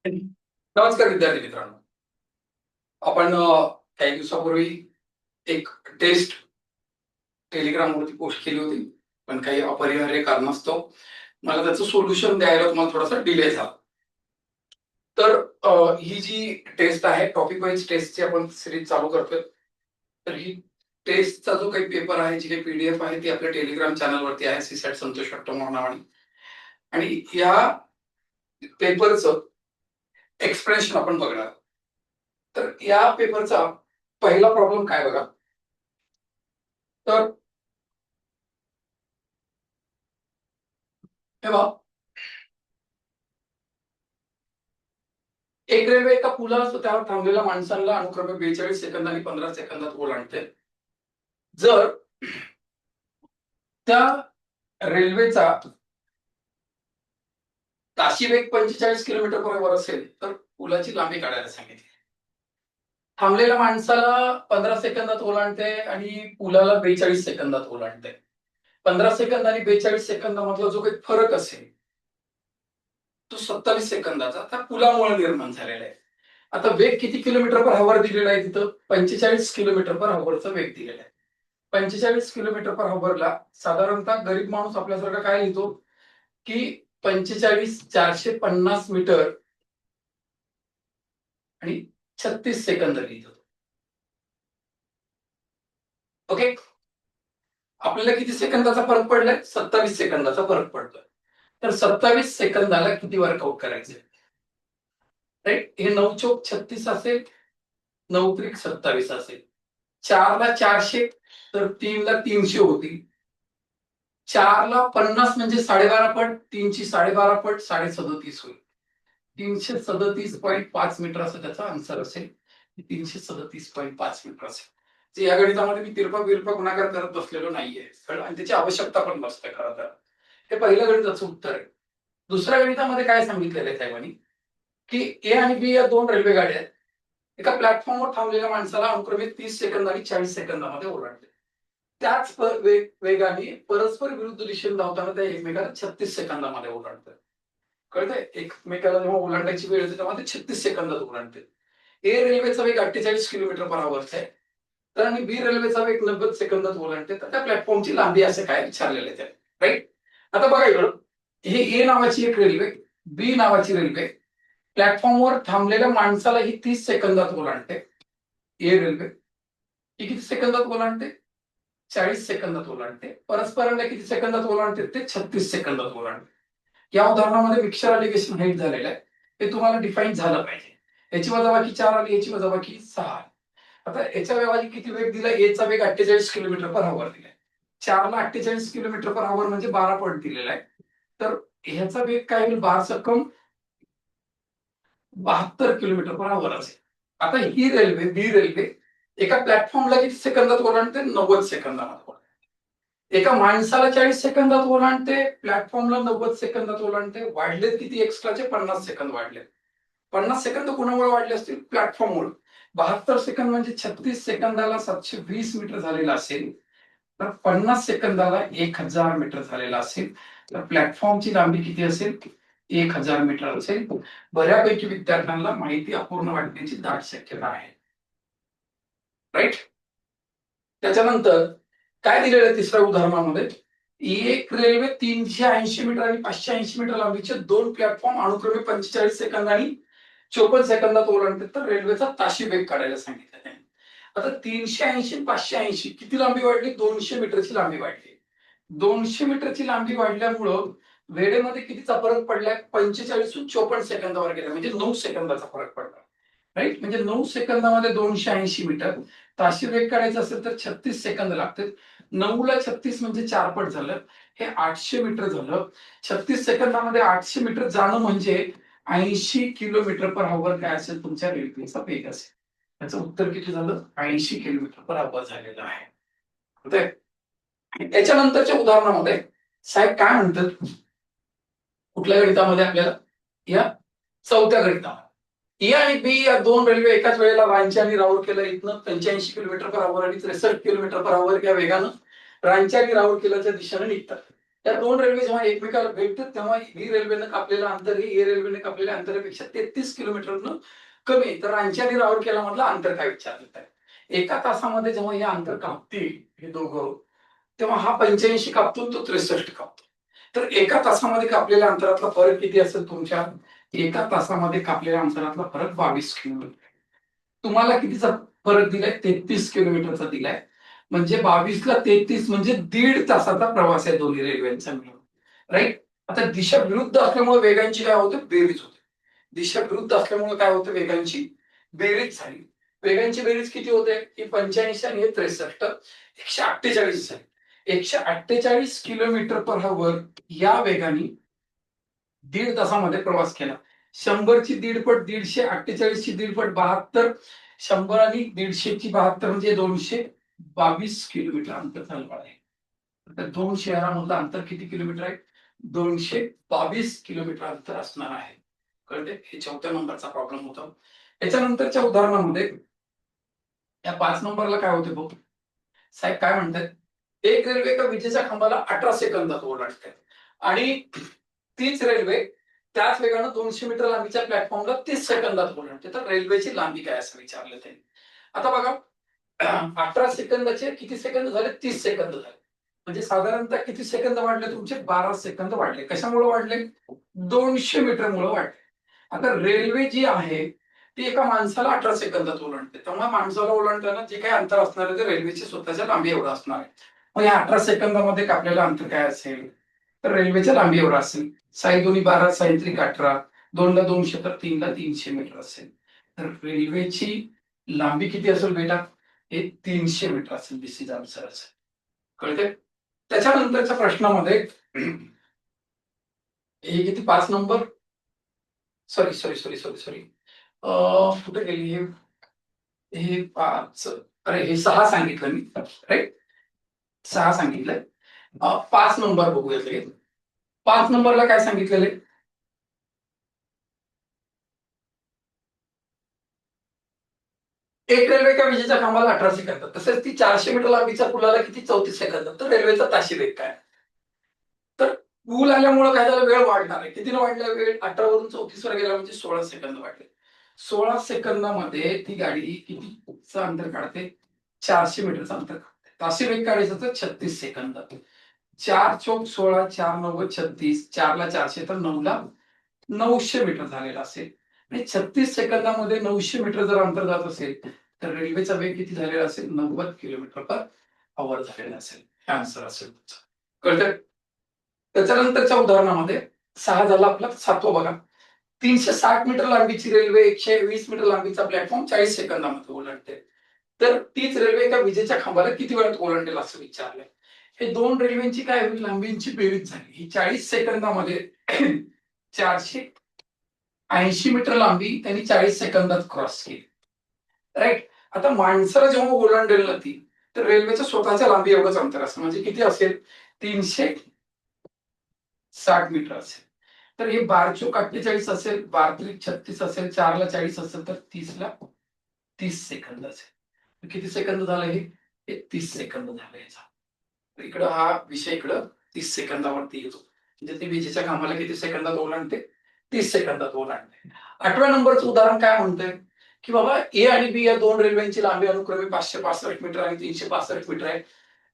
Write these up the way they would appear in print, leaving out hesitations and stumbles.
नमस्कार विद्यार्थी मित्रांनो. आपण काही दिवसापूर्वी एक टेस्ट टेलिग्रामवरती पोस्ट केली होती, पण काही अपरिहार्य कारणास्तव मला त्याचं सोल्युशन द्यायला तुम्हाला थोडासा डिले झाला. तर ही जी टेस्ट आहे, टॉपिक वाईज टेस्टची आपण सिरीज चालू करतोय. तर ही टेस्टचा जो काही पेपर आहे, जी काही पीडीएफ आहे, ती आपल्या टेलिग्राम चॅनलवरती आहे, सीसॅट संतोष कट्टमोर नावाने. आणि या पेपरचं एक्सप्लेनेशन आपण बघणार. तर या पेपरचा पहिला प्रॉब्लेम काय बघा. तर हे बघा, एक रेल्वे एका पुलावर त्यावर थांबलेल्या माणसांना अनुक्रमे 42 सेकंद आणि 15 सेकंदात ओलांडते. जर त्या रेल्वेचा ताशी वेग 45 किलोमीटर पर असेल तर पुलाची लांबी काढायला सांगितली. थांबलेल्या माणसाला 15 सेकंदात ओलांडते आणि पुलाला 42 सेकंदात ओलांडते. 15 सेकंद आणि 42 सेकंदामधला जो काही फरक असेल तो 27 सेकंदाचा त्या पुलामुळे निर्माण झालेला आहे. आता वेग किती किलोमीटर पर हवर दिलेला आहे तिथं? 45 किलोमीटर पर हवरचा वेग दिलेला आहे. 45 किलोमीटर पर हवरला साधारणतः गरीब माणूस आपल्यासारखा काय लिहितो की 45,450 मीटर आणि 36 सेकंद लिहितो. ओके, आपल्याला किती सेकंदाचा फरक पडलाय? 27 सेकंदाचा फरक पडतोय. तर 27 सेकंदाला किती वर्कआउट करायचे? राईट, हे 9 चोक 36 असेल, 9 त्रिक 27 असेल. 4 ला 400 तर 3 ला 300 होतील. 4 ला 50 म्हणजे 12.5 पट, 3 ची 12.5 पट 37.5 होईल. 337.5 मीटर असं त्याचा आन्सर असेल. 337.5 मीटर असेल. जे या गणितामध्ये मी तिरपा बिरपा गुणाकार करत बसलेलो नाहीये, आणि त्याची आवश्यकता पण नसते खरं तर. हे पहिल्या गणिताचं उत्तर आहे. दुसऱ्या गणितामध्ये काय सांगितलेलं आहे साहेबांनी की ए आणि बी या दोन रेल्वे गाड्या आहेत. एका प्लॅटफॉर्मवर थांबलेल्या माणसाला अनुक्रमे 30 सेकंद आणि 40 सेकंदामध्ये ओलांडते. त्याच वेगाने परस्पर विरुद्ध दिशेने धावताना त्या एकमेकाला 36 सेकंदामध्ये ओलांडतात. कळतंय? एकमेकाला जेव्हा ओलांडायची वेळ येते तेव्हा ते 36 सेकंदात ओलांडते. ए रेल्वेचा वेग 48 किलोमीटर पर आवरचा आहे, तर आणि बी रेल्वेचा वेग 90 सेकंदात ओलांडते. तर त्या प्लॅटफॉर्मची लांबी असं काय विचारलेलं आहे त्याने. राईट, आता बघा इकडं, हे ए नावाची एक रेल्वे, बी नावाची रेल्वे प्लॅटफॉर्मवर थांबलेल्या माणसाला ही 30 सेकंदात ओलांडते. ए रेल्वे ही किती सेकंदात ओलांडते? 40 सेकंदात ओलांडते. परस्परांना किती सेकंदात ओलांडते? ते 36 सेकंदात ओलांडते. या उदाहरणामध्ये मिक्सर अलिगेशन हाईट झालेलं आहे, हे तुम्हाला डिफाईन झालं पाहिजे. याची वजाबाकी 4 आली, याची वजाबाकी 6. आता याच्या व्यवहारी किती वेग दिला? एचा वेग 48 किलोमीटर पर आवर दिलाय. 4 ला 48 किलोमीटर पर आवर म्हणजे 12 पट दिलेला आहे. तर ह्याचा वेग काय होईल? 12 कम 72 किलोमीटर पर आवर असेल. आता ही रेल्वे, बी रेल्वे एका प्लॅटफॉर्मला किती सेकंदात ओलांडते? 90 सेकंदामध्ये ओलांडते. एका माणसाला 40 सेकंदात ओलांडते, प्लॅटफॉर्मला 90 सेकंदात ओलांडते. वाढलेत किती? एक्स्ट्राचे 50 सेकंद वाढले. 50 सेकंद कोणामुळे वाढले असतील? प्लॅटफॉर्ममुळे. 72 सेकंद म्हणजे 36 सेकंदाला 720 मीटर झालेला असेल, तर 50 सेकंदाला 1000 मीटर झालेला असेल. तर प्लॅटफॉर्मची लांबी किती असेल? 1000 मीटर असेल. बऱ्यापैकी विद्यार्थ्यांना माहिती अपूर्ण वाटण्याची दाट शक्यता आहे. राईट, त्याच्यानंतर काय दिलेलं आहे तिसऱ्या उदाहरणामध्ये? एक रेल्वे 380 मीटर आणि 580 मीटर लांबीचे दोन प्लॅटफॉर्म अनुक्रमे 45 सेकंद आणि 54 सेकंदात ओलांडते. तर रेल्वेचा ताशी वेग काढायला सांगितलं आहे. आता 380 580 किती लांबी वाढली? 200 मीटरची लांबी वाढली. 200 मीटरची लांबी वाढल्यामुळं वेळेमध्ये कितीचा फरक पडलाय? 45 तून 54 सेकंदावर गेला, म्हणजे 9 सेकंदाचा फरक पडला. राईट, म्हणजे 9 सेकंदामध्ये 280 मीटर. ताशी वेग काढायचा असेल तर 36 सेकंद लागतात. 9 ला 36 म्हणजे 4 पट झालं, हे 800 मीटर झालं. 36 सेकंदामध्ये 800 मीटर जाणं म्हणजे 80 किलोमीटर पर आवर काय असेल? तुमच्या रेल्वेचा वेग असेल. याचं उत्तर किती झालं? 80 किलोमीटर पर आवर झालेलं आहे. याच्यानंतरच्या उदाहरणामध्ये साहेब काय म्हणतात? कुठल्या गणितामध्ये आपल्याला? या चौथ्या गणितामध्ये ए आणि बी या दोन रेल्वे एकाच वेळेला रांची आणि राऊरकेला इथनं 85 किलोमीटर पर आवर आणि 63 किलोमीटर पर आवर या वेगानं रांची आणि राऊरकेलाच्या दिशेने निघतात. या दोन रेल्वे जेव्हा एकमेकाला भेटतात तेव्हा ही रेल्वेनं कापलेलं अंतर हे ए रेल्वेने कापलेल्या अंतरापेक्षा 33 किलोमीटरनं कमी आहे. तर रांची आणि राऊरकेला मधलं अंतर काय विचारलं आहे? एका तासामध्ये जेव्हा हे अंतर कापतील हे दोघं, तेव्हा हा 85 कापतो, तो 63 कापतो. तर एका तासामध्ये कापलेल्या अंतरातला फरक किती असेल तुमच्या? एका तासामध्ये कापलेल्या अंतरातला फरक 22 किलोमीटर. तुम्हाला कितीचा फरक दिलाय? 33 किलोमीटरचा दिलाय. म्हणजे 22 ला 33 म्हणजे 1.5 तासाचा प्रवास आहे दोन्ही रेल्वेचा मिळून. राईट. आता दिशा विरुद्ध असल्यामुळे वेगांची काय होते? बेरीज होते. दिशा विरुद्ध असल्यामुळे काय होतं? वेगांची बेरीज झाली. वेगांची बेरीज किती होते? ही 85 आणि हे 63 148 झाली. 148 किलोमीटर पर आवर या वेगाने 1.5 तासामध्ये प्रवास केला. 100ची दीडपट 150, 48ची दीडपट 72, 100 आणि 150ची 72 म्हणजे 222 किलोमीटर अंतर झालं आहे. तर दोन शहरांमधलं अंतर किती किलोमीटर आहे? 222 किलोमीटर अंतर असणार आहे. कळते? हे 4थ्या नंबरचा प्रॉब्लेम होता. याच्यानंतरच्या उदाहरणामध्ये या 5 नंबरला काय होते बघ साहेब, काय म्हणतात? एक रेल्वे एका विजेच्या खांबाला 18 सेकंदात ओलांडते आणि तीच रेल्वे त्याच वेगानं 200 मीटर लांबीच्या प्लॅटफॉर्मला 30 सेकंदात ओलांडते. तर रेल्वेची लांबी काय असं विचारलं त्यांनी. आता बघा 18 सेकंदाचे किती सेकंद झाले? 30 सेकंद झाले. म्हणजे साधारणतः किती सेकंद वाढले तुमचे? 12 सेकंद वाढले. कशामुळे वाढले? 200 मीटरमुळे वाढले. आता रेल्वे जी आहे ती एका माणसाला 18 सेकंदात ओलांडते. त्यामुळे माणसाला ओलांडताना जे काही अंतर असणार आहे ते रेल्वेची स्वतःच्या लांबी एवढं असणार आहे. मग या 18 सेकंदामध्ये कापलेलं अंतर काय असेल? तर रेल्वेच्या लांबी एवढं असेल. 6×2 = 12, 6×3 = 18, 2 ला 200 तर 3 ला 300 मीटर असेल. तर रेल्वेची लांबी किती असेल बेटा? हे 300 मीटर असेल. बीसीचा आन्सर असेल. कळते? त्याच्यानंतरच्या प्रश्नामध्ये हे किती? 5 number, sorry sorry sorry sorry sorry कुठे गेली हे 5, अरे हे 6 सांगितलं मी. राईट, 6 सांगितलं. 5 नंबर बघूयात लगेच. 5 नंबरला काय सांगितलेलं आहे? एक रेल्वे एका विजेच्या खांबाला 18 सेकंदात, तसेच ती 400 मीटर लांबीच्या पुलाला किती? 34 सेकंदात. तर रेल्वेचा ताशी वेग काय? तर पूल आल्यामुळे काय झालं? वेळ वाढणार आहे. कितीनं वाढला वेळ? 18 वरून 34 वर गेला म्हणजे 16 सेकंद वाढले. 16 सेकंदामध्ये ती गाडी कितीचं अंतर काढते? 400 मीटरचं अंतर काढते. ताशी वेग काढायचं तर 36 सेकंदात. 4 चोक 16, 4 9 36, 4 ला 400 तर 9 ला 900 मीटर झालेला असेल. आणि 36 सेकंदामध्ये 900 मीटर जर अंतर जात असेल तर रेल्वेचा वेग किती झालेला असेल? 90 किलोमीटर पर आवर झालेला असेल. हे आन्सर असेल तुमचं. कळतंय? त्याच्यानंतरच्या उदाहरणामध्ये 6 झाला आपला. 7वं बघा. 360 मीटर लांबीची रेल्वे 120 मीटर लांबीचा प्लॅटफॉर्म 40 सेकंदामध्ये ओलांडते. तर तीच रेल्वे एका विजेच्या खांबाला किती वेळात ओलांडेल असं विचारलंय. हे दोन रेल्वेची काय होईल? लांबींची बेरीज झाली. ही 40 सेकंदामध्ये 480 मीटर लांबी त्यांनी 40 सेकंदात क्रॉस केली. राईट. आता माणसाला जेव्हा ओलांडेल ना ती, तर रेल्वेच्या स्वतःच्या लांबी एवढंच अंतर असतं. म्हणजे किती असेल? 360 मीटर असेल. तर हे 12 चोक 48 असेल, 12 त्रिक 36 असेल, 4 ला 40 असेल तर 30 ला 30 सेकंद असेल. किती सेकंद झालं हे? 30 सेकंद झालं याचा. इकडं हा विषय इकडं 30 सेकंदावरती येतो. म्हणजे ते विजेच्या खांबाला किती सेकंदात ओलांडते? 30 सेकंदात ओलांडते. 8व्या नंबरचं उदाहरण काय म्हणतंय? की बाबा ए आणि बी या दोन रेल्वेची लांबी अनुक्रमे 565 मीटर आणि 365 मीटर आहे.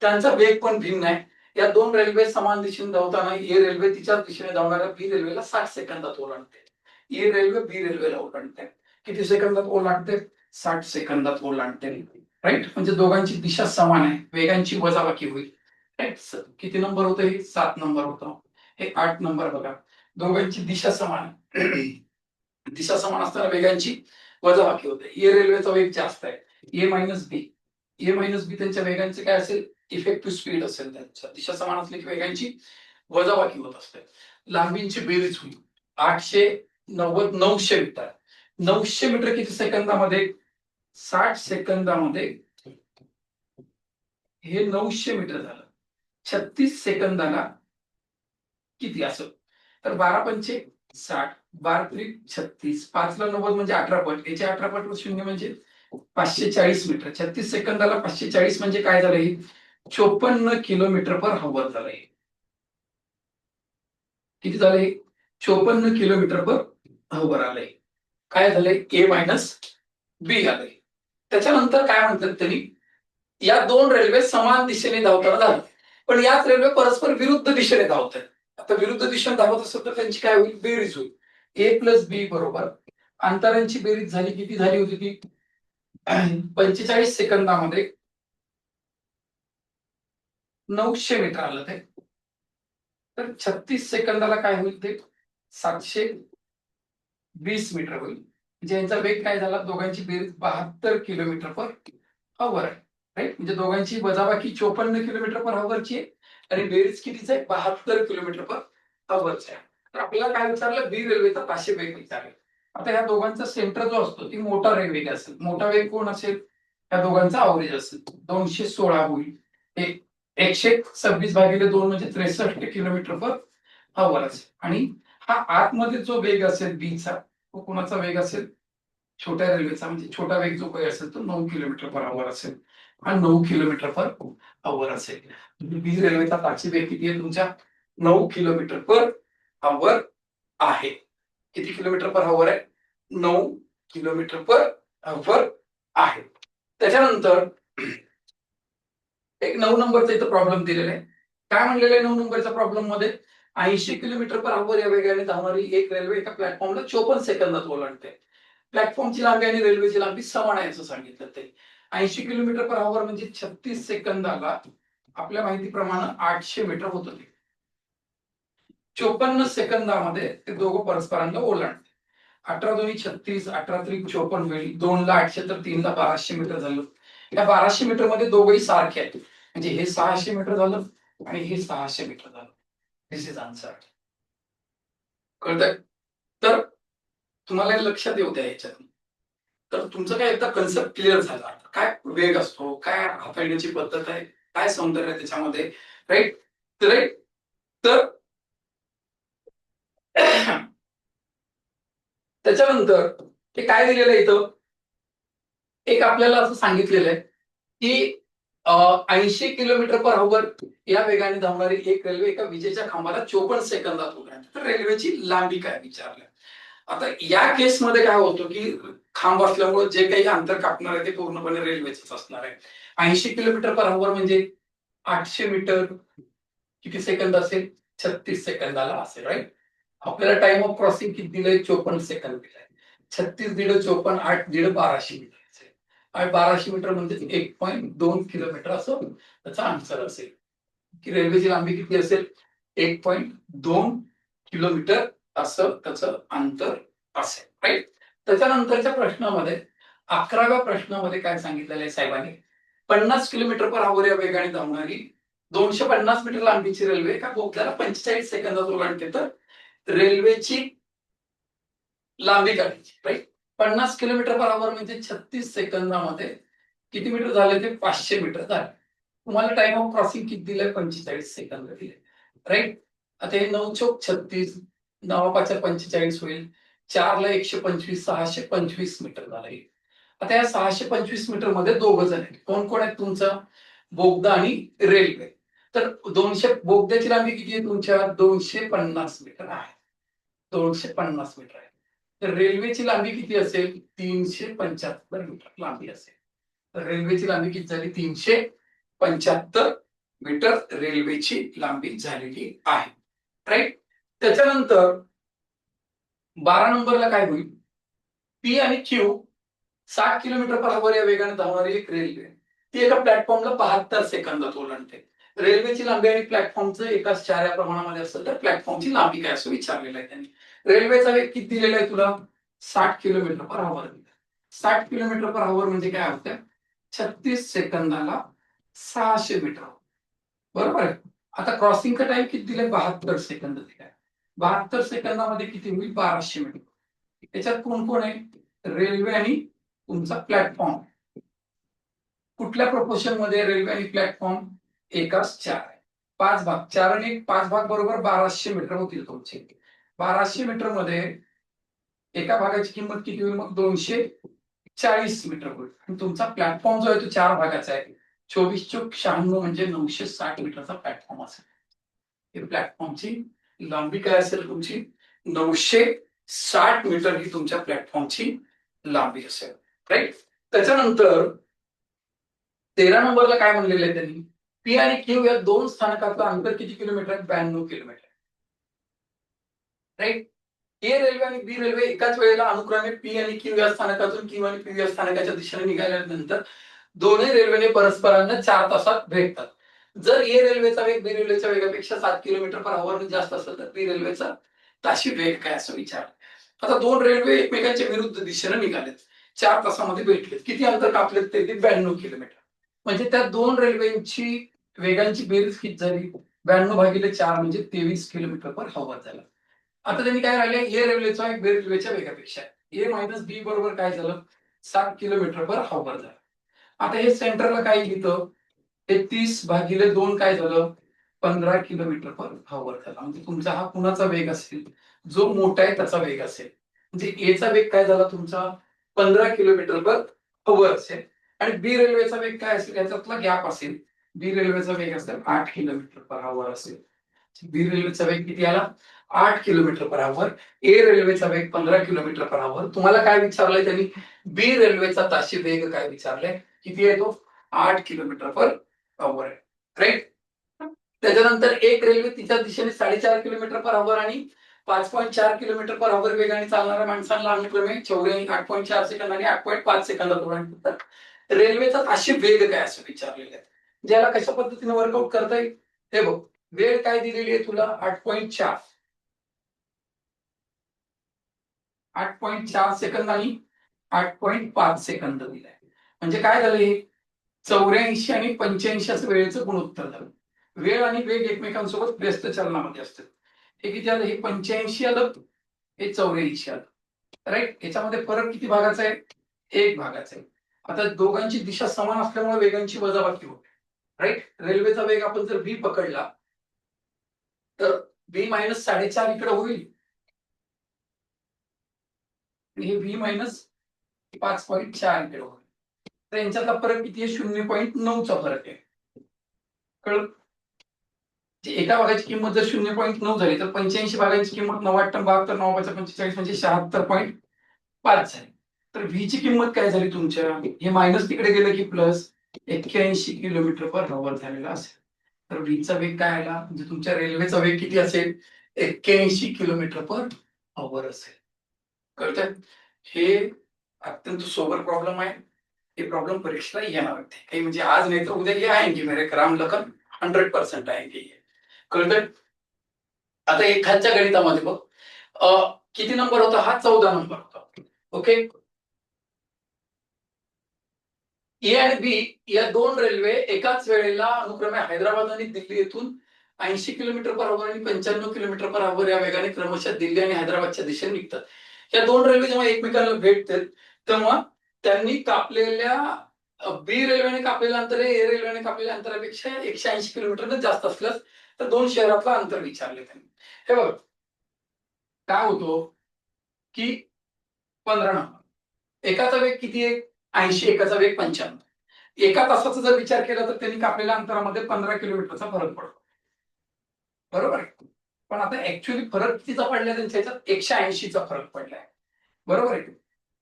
त्यांचा वेग पण भिन्न आहे. या दोन रेल्वे समान दिशेने धावताना ए रेल्वे तिच्याच दिशेने धावणाऱ्या बी रेल्वेला 60 सेकंदात ओलांडते. ए रेल्वे बी रेल्वेला ओलांडते. किती सेकंदात ओलांडते? 60 सेकंदात ओलांडते. राईट. म्हणजे दोघांची दिशा समान आहे. वेगांची वजाबाकी होईल. राईट. किती नंबर होतं हे? 7 नंबर होतं. हे 8 नंबर बघा. दोघांची दिशा समान आहे. दिशा समान असताना वेगांची वजाबाकी होते. ए रेल्वेचा वेग जास्त आहे. ए मायनस बी. ए मायनस बी त्यांच्या वेगांचे काय असेल? इफेक्टिव्ह स्पीड असेल त्यांच्या. दिशा समान असली की वेगांची वजाबाकी होत असते. लांबींची बेरीज होईल. 890 900 मीटर. 900 मीटर किती सेकंदामध्ये? 60 सेकंदामध्ये हे 900 मीटर झालं. 36 सेकंदाला किती असं? तर 12 पंचे 60, 12 त्रिक 36, 5 ला 90 म्हणजे 18 पट. याचे 18 पट शून्य म्हणजे 540 मीटर. 36 सेकंदाला 540 म्हणजे काय झालं? हे 54 किलोमीटर पर आवर झालं. किती झाले 54 किलोमीटर पर आवर आलंय. काय झालंय ए मायनस बी आलंय. त्याच्यानंतर काय म्हणतात त्यांनी या दोन रेल्वे समान दिशेने धावताना झालं, पण याच रेल्वे परस्पर विरुद्ध दिशेने धावतात. आता विरुद्ध दिशेने धावत असेल तर त्यांची काय होईल बेरीज होईल. ए प्लस बी बरोबर अंतरांची बेरीज झाली किती झाली होती ती 45 सेकंदामध्ये 900 मीटर आलं ते. तर 36 सेकंदाला काय होईल ते 720 मीटर होईल. म्हणजे यांचा वेग काय झाला दोघांची बेरीज 72 किलोमीटर पर आवर आहे. राईट, म्हणजे दोघांची वजाबाकी 54 किलोमीटर पर आवरची आहे आणि बेरीज कितीच आहे 72 किलोमीटर पर आवरची आहे. तर आपल्याला काय विचारलं बी रेल्वेचा ताशी वेग विचारला. आता या दोघांचा सेंटर जो असतो ती मोठा वेग असेल. मोठा वेग कोण असेल या दोघांचा अवरेज असेल 216 होईल. 126 भागिले 2 म्हणजे 63 किलोमीटर पर आवर असेल. आणि हा आतमध्ये जो वेग असेल बीचा तो कोणाचा वेग असेल छोट्या रेल्वेचा, म्हणजे छोटा वेग जो काही असेल तो 9 किलोमीटर पर आवर असेल. हा 9 किलोमीटर पर आवर असेल. बी रेल्वेचा ताशी वेग किती आहे तुमच्या 9 किलोमीटर पर आवर आहे. किती किलोमीटर पर आवर आहे 9 किलोमीटर पर आवर आहे. त्याच्यानंतर एक 9 नंबरचा इथं प्रॉब्लेम दिलेला आहे. काय म्हणलेलं आहे 9 नंबरच्या प्रॉब्लेम मध्ये 80 किलोमीटर पर आवर या वेगाने धावणारी एक रेल्वे एका प्लॅटफॉर्मला 54 सेकंदात ओलांडते. प्लॅटफॉर्मची लांबी आणि रेल्वेची लांबी समान आहे असं सांगितलं. ते 80 किलोमीटर पर आवर म्हणजे 36 सेकंदाला आपल्या माहितीप्रमाणे 800 मीटर होत होते. 54 सेकंदामध्ये ते दोघं परस्परांना ओलांडते. 18 दोन्ही 36, 18 त्रिक 54 होईल. 2 ला 800 तर 3 ला 1200 मीटर झालं. या 1200 मीटर मध्ये दोघंही सारखे आहेत. म्हणजे हे 600 मीटर झालं आणि हे 600 मीटर झालं. दिस इज आन्सर. कळतंय? तर तुम्हाला लक्षात येऊ द्या याच्यात. तर तुमचं काय एकदा कन्सेप्ट क्लिअर झाला. काय वेग असतो, काय हाताळण्याची पद्धत आहे, काय सौंदर्य आहे त्याच्यामध्ये, राईट. राईट, तर त्याच्यानंतर हे काय दिलेलं आहे इथं एक आपल्याला असं सांगितलेलं आहे की 80 किलोमीटर पर आवर या वेगाने धावणारी एक रेल्वे एका विजेच्या खांबाला 54 सेकंदात ओलांडते. तर रेल्वेची लांबी काय विचारलं. आता या केसमध्ये काय होतं की खांब असल्यामुळे जे काही अंतर कापणार आहे ते पूर्णपणे रेल्वेच असणार आहे. 80 किलोमीटर पर आवर म्हणजे 800 मीटर किती सेकंद असेल 36 सेकंदाला असेल. राईट, आपल्याला टाइम ऑफ क्रॉसिंग किती दिलंय 54 सेकंद दिलाय. 36 दीड 54 8 दीड 1200 मीटर असेल. आणि 1200 मीटर म्हणजे 1.2 किलोमीटर असं त्याचा आन्सर असेल. की रेल्वेची लांबी किती असेल 1.2 किलोमीटर असं त्याचं अंतर असेल. राईट, त्याच्यानंतरच्या प्रश्नामध्ये 11व्या प्रश्नामध्ये काय सांगितलेलं आहे साहेबांनी 50 किलोमीटर पर आवर या वेगाने धावणारी 250 मीटर लांबीची रेल्वे एका बोगद्याला 45 सेकंदात ओलांडते. तर रेल्वेची लांबी काढायची. राईट, 50 किलोमीटर पर आवर म्हणजे 36 सेकंदामध्ये किती मीटर झाले ते 500 मीटर झाले. तुम्हाला टाइम ऑफ क्रॉसिंग किती दिलंय 45 सेकंद दिले. राईट, आता हे 9 चौक 36 9 5 45 होईल. 4 ला 125 625 मीटर झालं. आता या 625 मीटर मध्ये दोघ जण आहेत. कोण कोण आहेत तुमचा बोगदा आणि रेल्वे. तर 200 बोगद्याची लांबी किती आहे तुमच्या 250 मीटर आहे. 250 मीटर आहे. तर रेल्वेची लांबी किती असेल 375 मीटर लांबी असेल. तर रेल्वेची लांबी किती झाली 375 मीटर रेल्वेची लांबी झालेली आहे. राईट, त्याच्यानंतर 12 नंबरला काय होईल पी आणि क्यू 60 किलोमीटर पर आवर या वेगाने धावणारी एक रेल्वे ती एका प्लॅटफॉर्मला 72 सेकंदात ओलांडते. रेल्वेची लांबी आणि प्लॅटफॉर्मचं एकाच चार प्रमाणामध्ये असेल तर प्लॅटफॉर्मची लांबी काय असं विचारलेलं आहे त्यांनी. रेल्वेचा वेग किती दिलेला आहे तुला 60 kilometre per hour. 60 kilometre per hour म्हणजे काय होतं 36 सेकंदाला 600 मीटर. बरोबर आहे. आता क्रॉसिंगचा टाइम किती दिलाय 72 सेकंद दिलाय. 72 सेकंदामध्ये किती होईल 1200 मीटर. त्याच्यात कोण कोण आहे रेल्वे आणि तुमचा प्लॅटफॉर्म. कुठल्या प्रोपोर्शन मध्ये रेल्वे आणि प्लॅटफॉर्म एकाच 4 आहे. 5 भाग 4 आणि 5 भाग बरोबर 1200 मीटर होतील तुमचे. 1200 मीटर मध्ये एका भागाची किंमत किती होईल मग 240 मीटर होईल. आणि तुमचा प्लॅटफॉर्म जो आहे तो 4 भागाचा आहे. 24 चौक 96 म्हणजे 960 मीटरचा प्लॅटफॉर्म असेल. हे प्लॅटफॉर्मची लांबी काय असेल तुमची 960 मीटर ही तुमच्या प्लॅटफॉर्मची लांबी असेल. राईट. त्याच्यानंतर 13 नंबरला काय म्हणलेलं आहे त्यांनी, पी आणि क्यू या दोन स्थानकाचं अंतर किती किलोमीटर आहे? 92 किलोमीटर. राईट. ए रेल्वे आणि बी रेल्वे एकाच वेळेला अनुक्रमे पी आणि क्यू या स्थानकातून क्यू आणि पी या स्थानकाच्या दिशेने निघाल्यानंतर दोन्ही रेल्वेने परस्परांना 4 तासात भेटतात. जर ए रेल्वेचा वेग बी रेल्वेच्या वेगापेक्षा 7 किलोमीटर पर आवर जास्त असेल तर बी रेल्वेचा ताशी वेग काय असं विचारलं. आता दोन रेल्वे एकमेकांच्या विरुद्ध दिशेने निघालेत, 4 तासामध्ये भेटलेत. किती अंतर कापलेत ते? 92 किलोमीटर. म्हणजे त्या दोन रेल्वेची वेगांची बेरीज किती झाली? 92/4 म्हणजे 23 किलोमीटर पर आवर झाला. आता त्यांनी काय राहिले, ए रेल्वेचा वेग बी रेल्वेच्या वेगापेक्षा, ए मायनस बी बरोबर काय झालं? 7 किलोमीटर पर आवर झालं. आता हे सेंटरला काय लिहितं, हे 30/2 काय झालं? 15 किलोमीटर पर आवर झाला. म्हणजे तुमचा हा कुणाचा वेग असेल? जो मोठा आहे त्याचा वेग असेल. म्हणजे एचा वेग काय झाला तुमचा? 15 किलोमीटर पर आवर असेल. आणि बी रेल्वेचा वेग काय असेल? याच्यातला गॅप असेल. बी रेल्वेचा वेग असेल 8 किलोमीटर पर आवर असेल. बी रेल्वेचा वेग किती आला? 8 किलोमीटर पर आवर. ए रेल्वेचा वेग 15 किलोमीटर पर आवर. तुम्हाला काय विचारलंय त्यांनी? बी रेल्वेचा ताशी वेग काय विचारलंय? किती आहे तो? 8 किलोमीटर पर आवर आहे. राईट. त्याच्यानंतर एक रेल्वे तिच्या दिशेने 4.5 किलोमीटर पर आवर आणि 5.4 किलोमीटर पर आवर वेगाने चालणाऱ्या माणसांना अनुक्रमे 8.4 सेकंद आणि 8.5 सेकंदात ओलांडतात. रेल्वेचा ताशी वेग काय असं विचारलेलं आहे. ज्याला कशा पद्धतीने वर्कआउट करता येईल? हे बघ, वेळ काय दिलेली आहे तुला? 8.4 सेकंद आणि 8.5 सेकंद दिलाय. म्हणजे काय झालं, हे 84 आणि 85 असं वेळेचं गुणोत्तर झालं. वेळ आणि वेग एकमेकांसोबत व्यस्त चलनामध्ये असतात. हे किती आलं? हे 85 आलं, हे 84 आलं. राईट. याच्यामध्ये फरक किती भागाचा आहे? 1 भागाचा आहे. आता दोघांची दिशा समान असल्यामुळे वेगांची वजाबाकी होते. राईट. रेल्वेचा वेग आपण जर बी पकडला तर बी मायनस 4.5 इकडे होईल आणि हे व्ही मायनस 5.4 इकडे होईल. तर यांच्यातला फरक किती आहे? 0.9चा फरक आहे. कळलं? एका भागाची किंमत जर 0.9 झाली तर 85 भागांची किंमत 90, 72, 9×45 म्हणजे 76.5 झाली. तर व्ही ची किंमत काय झाली तुमच्या? हे मायनस तिकडे गेलं की प्लस 81 किलोमीटर पर आवर झालेला असेल. तर व्हीचा वेग काय आला? म्हणजे तुमच्या रेल्वेचा वेग किती असेल? 81 किलोमीटर पर आवर असेल. कळतंय? हे अत्यंत सोबर प्रॉब्लेम आहे. हे प्रॉब्लेम परीक्षेला येणार होते काही, म्हणजे आज नाही तर उद्या ये आएंगे मेरे राम लखन, 100% आएंगे. कळतंय? आता एक खालच्या गणितामध्ये बघ, किती नंबर होता हा? 14 नंबर होता. ओके. ए आणि बी या दोन रेल्वे एकाच वेळेला अनुक्रमे हैदराबाद आणि दिल्ली येथून 80 किलोमीटर पर आवर आणि 95 किलोमीटर पर आवर या वेगाने क्रमशः दिल्ली आणि हैदराबादच्या दिशेने निघतात. या दोन रेल्वे जेव्हा एकमेकांना भेटतात तेव्हा त्यांनी कापलेल्या बी रेल्वेने कापलेलं अंतर हे ए रेल्वेने कापलेल्या अंतरापेक्षा 180 किलोमीटर जास्त असल्यास तर दोन शहरातलं अंतर विचारले त्यांनी. हे बघ, काय होतो की 15 नंबर, एकाचा वेग किती आहे? 80, एकाचा वेग 95. एका तासाचा जर विचार केला तर त्यांनी कापलेल्या अंतरामध्ये 15 किलोमीटरचा फरक पडतो. बरोबर आहे. पण आता ऍक्च्युअली फरक कितीचा पडलाय त्यांच्या ह्याच्यात? 180चा फरक पडलाय. बरोबर आहे.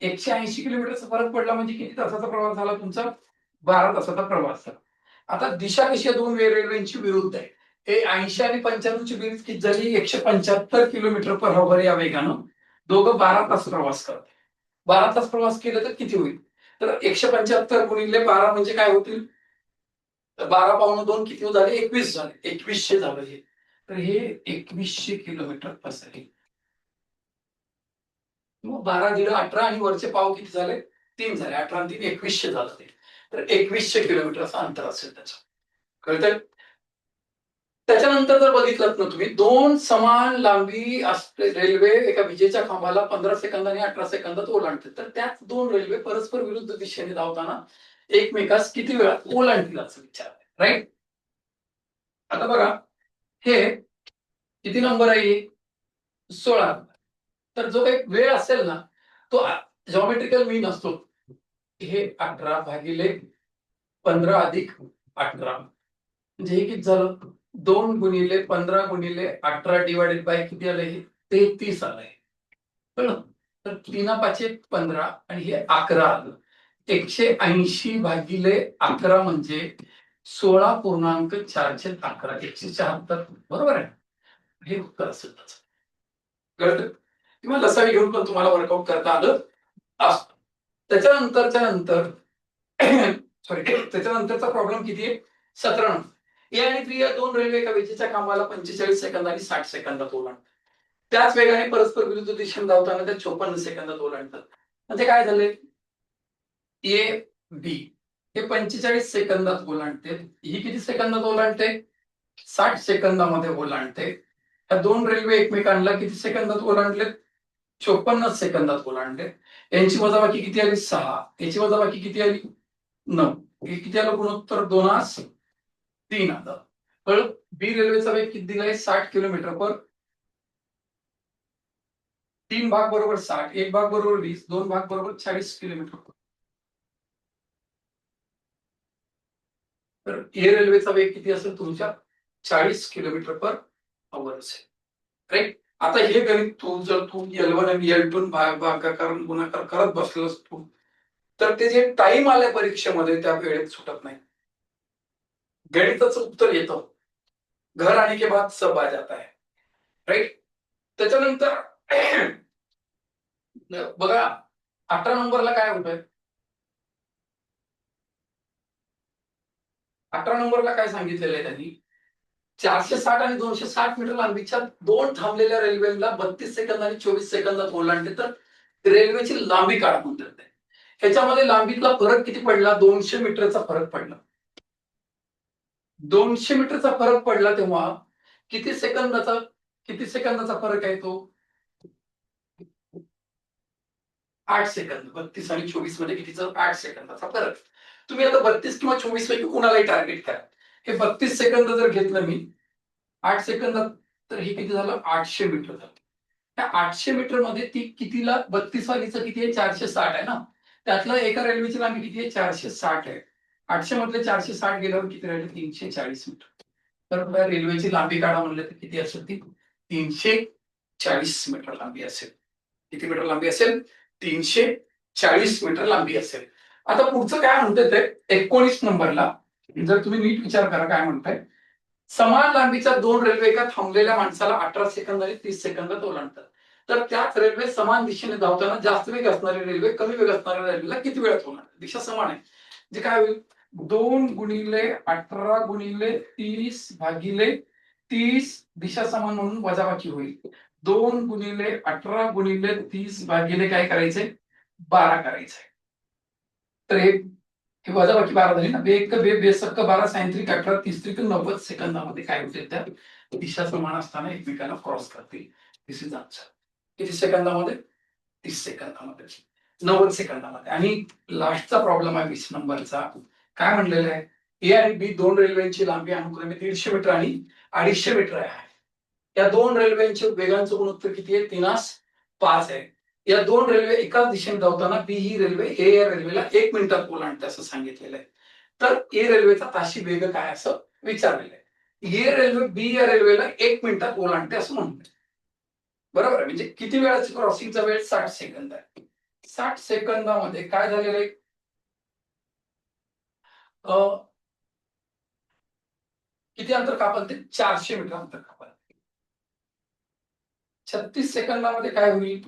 180 किलोमीटरचा फरक पडला म्हणजे किती तासाचा प्रवास झाला तुमचा? 12 तासाचा प्रवास झाला. आता दिशा कशी आहे? दोन रेल्वेंची विरुद्ध आहे. हे 80 आणि 95 ची बेरीज किती झाली? 175 किलोमीटर पर आवर या वेगानं दोघं 12 तास प्रवास करतात. 12 तास प्रवास केला तर किती होईल? तर 175 गुणिले 12 म्हणजे काय होतील? 12 पावणे 2 किती झाले? 21 झाले. 2100 झालं हे. तर हे 2100 किलोमीटर असेल. मग 12 दिलं 18 आणि वरचे पाव किती झाले? 3 झाले. 18 आणि 3 2100 झालं ते. तर 2100 किलोमीटरचं अंतर असेल त्याचं. कळतंय? त्याच्यानंतर जर बघितलं ना तुम्ही, दोन समान लांबी असले रेल्वे एका विजेच्या खांबाला 15 सेकंद आणि 18 सेकंदात ओलांडतात. तर त्याच दोन रेल्वे परस्पर विरुद्ध दिशेने धावताना एकमेकास किती वेळात ओलांडतील असं विचारलंय. राईट. आता बघा, हे किती नंबर आहे? 16 नंबर. तर जो काही वेळ असेल ना तो जॉमेट्रिकल मीन असतो. हे 18/15 अधिक 18 म्हणजे हे किती झालं? 2 × 15 × 18 डिवाइडेड बाय किती आलंय? 33 आलंय. कळलं? तर 3×5 = 15 आणि हे 11 आलं. 180 भागिले 11 म्हणजे 16.411. 174, बरोबर आहे. हे उत्तर असेल त्याचं. कळतं? किंवा लसावी घेऊन पण तुम्हाला वर्कआउट करता आलं असतं. त्याच्यानंतर सॉरी त्याच्यानंतरचा प्रॉब्लेम किती आहे? 17 नंबर. ए आणि बी या दोन रेल्वे एका वेळेच्या कामाला 45 सेकंद आणि 60 सेकंदात ओलांडतात. त्याच वेगाने परस्पर विरुद्ध दिशेने धावताना त्या 54 सेकंदात ओलांडतात. म्हणजे काय झाले? ए बी हे 45 सेकंदात ओलांडते, ही किती सेकंदात ओलांडते? 60 सेकंदामध्ये ओलांडते. या दोन रेल्वे एकमेकांना किती सेकंदात ओलांडले? 54 सेकंदात ओलांडले. यांची वजाबाकी किती आली? 6. याची वजाबाकी किती आली? 9. हे किती आलं गुणोत्तर? 2:3 आलं. कळलं? बी रेल्वेचा वेग किती दिलाय? 60 किलोमीटर पर. 3 भाग बरोबर 60, 1 भाग बरोबर 20, 2 भाग बरोबर 40 किलोमीटर. तर ए रेल्वेचा वेग किती असेल तुमच्या? 40 किलोमीटर पर आवर असेल. राईट? आता हे गणित जर तू L1 आणि L2 भागाकार गुणाकार करत बसलोस तू, तर ते जे टाइम आलाय परीक्षेमध्ये त्या वेळेत सुटत नाही. गणिताचं उत्तर येतं. घर आने के बाद सब आ जाता है. राईट? त्याच्यानंतर बघा 18 नंबरला काय होतंय? 18 नंबरला काय सांगितलेलं आहे त्यांनी? 460 आणि 260 मीटर लांबीच्या दोन थांबलेल्या रेल्वेला 32 सेकंद आणि 24 सेकंदात ओलांडते. तर रेल्वेची लांबी काढा म्हणतात ते. ह्याच्यामध्ये लांबीतला फरक किती पडला? 200 मीटरचा फरक पडला. 200 मीटरचा फरक पडला तेव्हा किती सेकंदाचा फरक आहे तो? 8 सेकंद. 32 आणि 24 मध्ये कितीचा? 8 सेकंदाचा फरक. तुम्ही आता 32 किंवा 24 पैकी कुणालाही टार्गेट करा. हे 32 सेकंद जर घेतलं मी 8 सेकंदात, तर हे किती झालं? 800 मीटर झालं. त्या 800 मीटर मध्ये ती कितीला? 32 वालीचं किती आहे? 460 आहे ना. त्यातलं एका रेल्वेची लांबी किती आहे? 460 आहे. 800 मधले 460 गेल्यावर किती राहिले? 340 मीटर. तर रेल्वेची लांबी काढा म्हणलं तर किती असेल? ती 340 मीटर लांबी असेल. किती मीटर लांबी असेल? 340 मीटर लांबी असेल. आता पुढचं काय म्हणते ते 19 नंबरला जर तुम्ही नीट विचार करा काय म्हणताय. समान लांबीच्या दोन रेल्वे एका थांबलेल्या माणसाला 18 सेकंद आणि 30 सेकंदात ओलांडतात. तर त्याच रेल्वे समान दिशेने धावताना जास्त वेग असणारी रेल्वे कमी वेग असणाऱ्या रेल्वेला किती वेळात ओलांडते? दिशा समान आहे. जे काय होईल? 2 × 18 × 30 भागिले 30 दिशा समान म्हणून वजाबाकी होईल. 2 × 18 × 30 भागिले काय करायचंय? 12 करायचंय. तर हे वजाबाकी 12 झाली ना. बे 12 सायंत्रिक 18 33 90 सेकंदामध्ये काय होते? त्या दिशा समान असताना एकमेकांना क्रॉस करतील. दिस इज आन्सर. किती सेकंदामध्ये? 30 सेकंदामध्ये. 90 सेकंदामध्ये. आणि लास्टचा प्रॉब्लेम आहे 20 नंबरचा. काय म्हणलेलं आहे? ए आणि बी दोन रेल्वेची लांबी अनुक्रमे 150 मीटर आणि 250 मीटर आहे. या दोन रेल्वेच्या वेगांचं गुणोत्तर किती आहे? 3:5 आहे. या दोन रेल्वे एकाच दिशेने धावताना बी ही रेल्वे ए या रेल्वेला 1 मिनिटात ओलांडते असं सांगितलेलं आहे. तर ए रेल्वेचा ताशी वेग काय असं विचारलेलं आहे. ए रेल्वे बी या रेल्वेला 1 मिनिटात ओलांडते असं म्हणते. बरोबर आहे. म्हणजे किती वेळाची क्रॉसिंगचा वेळ? 60 सेकंद आहे. 60 सेकंदामध्ये काय झालेलं आहे? किती अंतर कापल ते? 400 मीटर अंतर कापल. 36 सेकंदामध्ये काय होईल?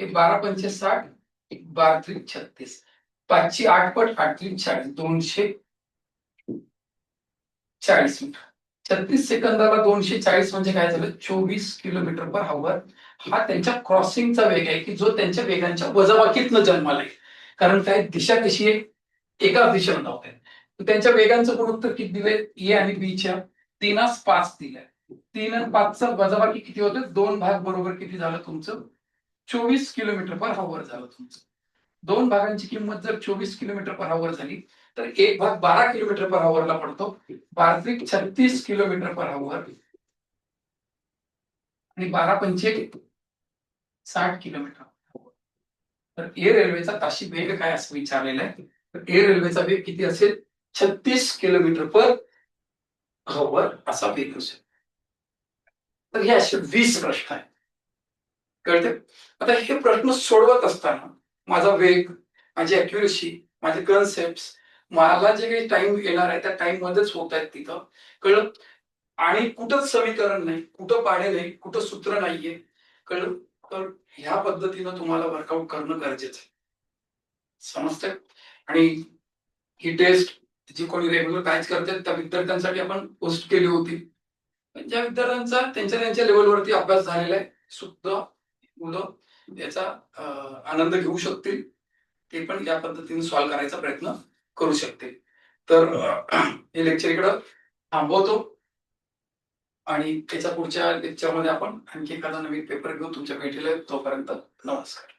12 पंचे 60, 12 त्रिक 36, 5ची 8 पट, 8 त्रिक 40, 240 मीटर. 36 सेकंदाला 240 म्हणजे काय झालं? 24 किलोमीटर पर आवर. हा त्यांच्या क्रॉसिंगचा वेग आहे की जो त्यांच्या वेगांच्या वजाबाकीतनं जन्माला येईल. कारण काय? दिशा कशी आहे? एकाच दिशेने धावत आहे. त्यांच्या वेगांचं गुणोत्तर किती दिले? ए आणि बीच्या 3:5 दिलंय. 3 आणि 5चं वजाबाकी किती होतं? 2 भाग बरोबर किती झालं तुमचं? 24 किलोमीटर पर आवर झालं तुमचं. दोन भागांची किंमत जर 24 किलोमीटर पर आवर झाली तर एक भाग 12 किलोमीटर पर आवरला पडतो. 12 36 किलोमीटर पर आवर आणि 12 पंचे 60 किलोमीटर. तर ए रेल्वेचा ताशी वेग काय असं विचारलेलं आहे. तर ए रेल्वेचा वेग किती असेल? 36 किलोमीटर पर हवं असा वेग असेल. तर हे असे 20 प्रश्न आहेत. कळते? आता हे प्रश्न सोडवत असताना माझा वेग, माझी अॅक्युरसी, माझे कन्सेप्ट, मला जे काही टाइम येणार आहे त्या टाइम मध्येच होत आहेत तिथं. कळलं? आणि कुठंच समीकरण नाही, कुठं पाढे नाही, कुठं सूत्र नाहीये. कळलं? तर ह्या पद्धतीनं तुम्हाला वर्कआउट करणं गरजेचं आहे. समजतंय? आणि ही टेस्ट जी कोणी रेग्युलर बॅच करतात त्या विद्यार्थ्यांसाठी आपण पोस्ट केली होती. ज्या विद्यार्थ्यांचा त्यांच्या त्यांच्या लेवलवरती अभ्यास झालेला आहे सुद्धा मुलं याचा आनंद घेऊ शकतील. ते पण या पद्धतीने सॉल्व्ह करायचा प्रयत्न करू शकतील. तर हे लेक्चर इकडं थांबवतो आणि त्याच्या पुढच्या लेक्चरमध्ये आपण आणखी एखादा नवीन पेपर घेऊन तुमच्या भेटीला येऊ. तोपर्यंत नमस्कार.